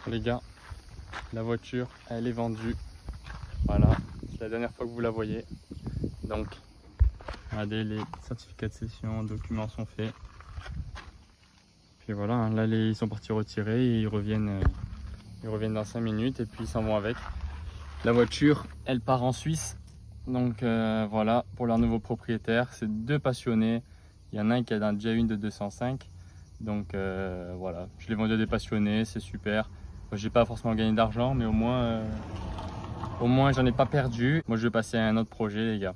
Les gars, la voiture, elle est vendue. Voilà, c'est la dernière fois que vous la voyez. Donc, regardez, les certificats de cession, documents sont faits. Puis voilà, hein, là ils sont partis retirer et ils reviennent dans 5 minutes et puis ils s'en vont avec. La voiture, elle part en Suisse. Donc voilà, pour leur nouveau propriétaire, c'est deux passionnés. Il y en a un qui a déjà une de 205. Donc voilà, je l'ai vendu à des passionnés, c'est super. J'ai pas forcément gagné d'argent, mais au moins j'en ai pas perdu. Moi je vais passer à un autre projet les gars.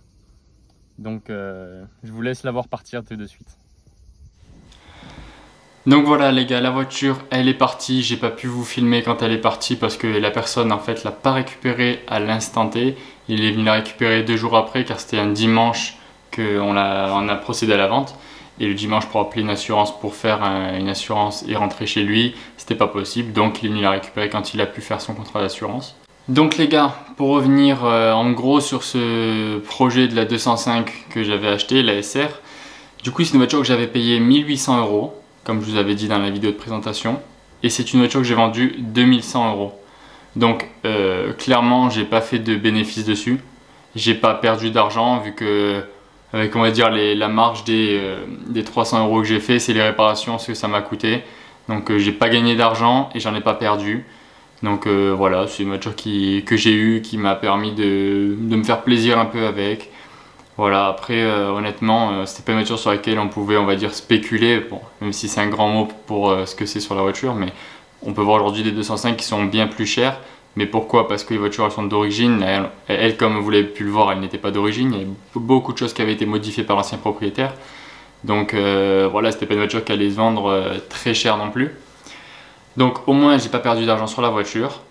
Donc je vous laisse la voir partir tout de suite. Donc voilà les gars, la voiture elle est partie. J'ai pas pu vous filmer quand elle est partie parce que la personne en fait l'a pas récupérée à l'instant T. Il est venu la récupérer 2 jours après car c'était un dimanche qu'on a procédé à la vente. Et le dimanche pour appeler une assurance pour faire une assurance et rentrer chez lui, c'était pas possible. Donc il est venu la récupérer quand il a pu faire son contrat d'assurance. Donc les gars, pour revenir en gros sur ce projet de la 205 que j'avais acheté, la SR. Du coup c'est une voiture que j'avais payée 1800 €, comme je vous avais dit dans la vidéo de présentation. Et c'est une voiture que j'ai vendue 2100 €. Donc clairement j'ai pas fait de bénéfice dessus. J'ai pas perdu d'argent vu que avec on va dire la marge des 300 € que j'ai fait, c'est les réparations, ce que ça m'a coûté. Donc j'ai pas gagné d'argent et j'en ai pas perdu. Donc voilà, c'est une voiture que j'ai eue, qui m'a permis de me faire plaisir un peu avec. Voilà, après honnêtement, c'était pas une voiture sur laquelle on pouvait, on va dire, spéculer. Bon, même si c'est un grand mot pour ce que c'est sur la voiture, mais on peut voir aujourd'hui des 205 qui sont bien plus chères. Mais pourquoi? Parce que les voitures elles sont d'origine. Elles, comme vous l'avez pu le voir, elles n'étaient pas d'origine. Il y avait beaucoup de choses qui avaient été modifiées par l'ancien propriétaire. Donc voilà, c'était pas une voiture qui allait se vendre très cher non plus. Donc au moins, j'ai pas perdu d'argent sur la voiture.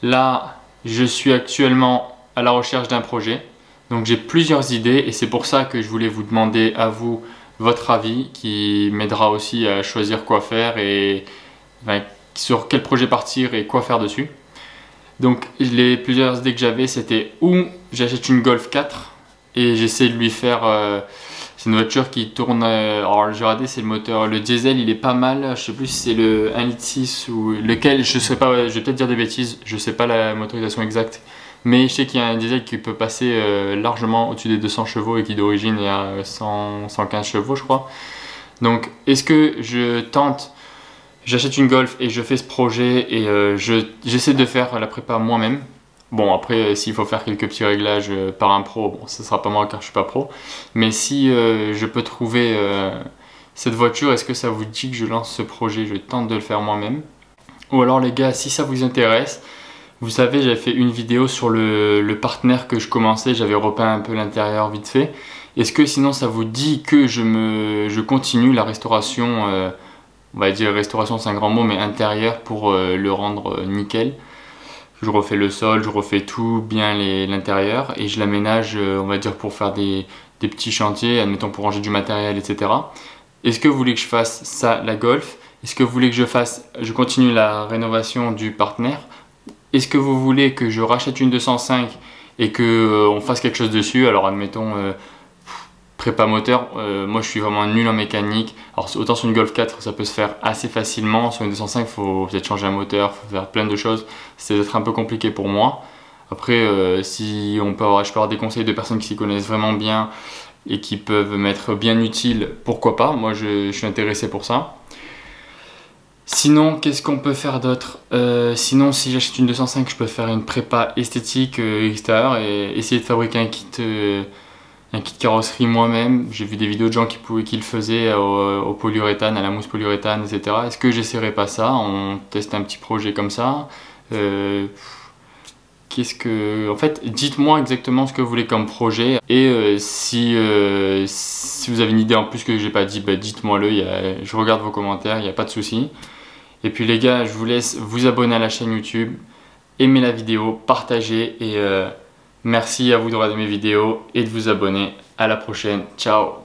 Là, je suis actuellement à la recherche d'un projet. Donc j'ai plusieurs idées et c'est pour ça que je voulais vous demander à vous votre avis qui m'aidera aussi à choisir quoi faire et enfin, sur quel projet partir et quoi faire dessus. Donc les plusieurs idées que j'avais c'était où j'achète une Golf 4 et j'essaie de lui faire c'est une voiture qui tourne alors j'ai regardé, c'est le moteur, le diesel il est pas mal, je sais plus si c'est le 1,6 litre ou lequel, je sais pas, je vais peut-être dire des bêtises, je sais pas la motorisation exacte, mais je sais qu'il y a un diesel qui peut passer largement au-dessus des 200 chevaux et qui d'origine est à 115 chevaux je crois. Donc est-ce que je tente, j'achète une Golf et je fais ce projet et j'essaie de faire la prépa moi-même. Bon après s'il faut faire quelques petits réglages par un pro, bon ce sera pas moi car je suis pas pro. Mais si je peux trouver cette voiture, est-ce que ça vous dit que je lance ce projet, je tente de le faire moi-même? Ou alors les gars, si ça vous intéresse, vous savez j'avais fait une vidéo sur le partenaire que je commençais, j'avais repeint un peu l'intérieur vite fait. Est-ce que sinon ça vous dit que je continue la restauration, on va dire restauration c'est un grand mot, mais intérieur pour le rendre nickel. Je refais le sol, je refais tout bien l'intérieur et je l'aménage, on va dire pour faire des petits chantiers, admettons pour ranger du matériel, etc. Est-ce que vous voulez que je fasse ça, la Golf? Est-ce que vous voulez que je continue la rénovation du partenaire? Est-ce que vous voulez que je rachète une 205 et que on fasse quelque chose dessus? Alors admettons prépa moteur, moi je suis vraiment nul en mécanique. Alors autant sur une Golf 4 ça peut se faire assez facilement, sur une 205 il faut peut-être changer un moteur, il faut faire plein de choses, c'est peut-être un peu compliqué pour moi. Après si je peux avoir des conseils de personnes qui s'y connaissent vraiment bien et qui peuvent m'être bien utiles, pourquoi pas, moi je suis intéressé pour ça. Sinon, qu'est-ce qu'on peut faire d'autre? Sinon, si j'achète une 205, je peux faire une prépa esthétique extérieure et essayer de fabriquer un kit carrosserie moi-même. J'ai vu des vidéos de gens qui le faisaient au polyuréthane, à la mousse polyuréthane, etc. Est-ce que j'essaierai pas ça? On teste un petit projet comme ça. En fait, dites-moi exactement ce que vous voulez comme projet. Et si vous avez une idée en plus que j'ai pas dit, bah, dites-moi-le. Je regarde vos commentaires, il n'y a pas de souci. Et puis les gars, je vous laisse vous abonner à la chaîne YouTube, aimer la vidéo, partager et merci à vous de regarder mes vidéos et de vous abonner. À la prochaine, ciao!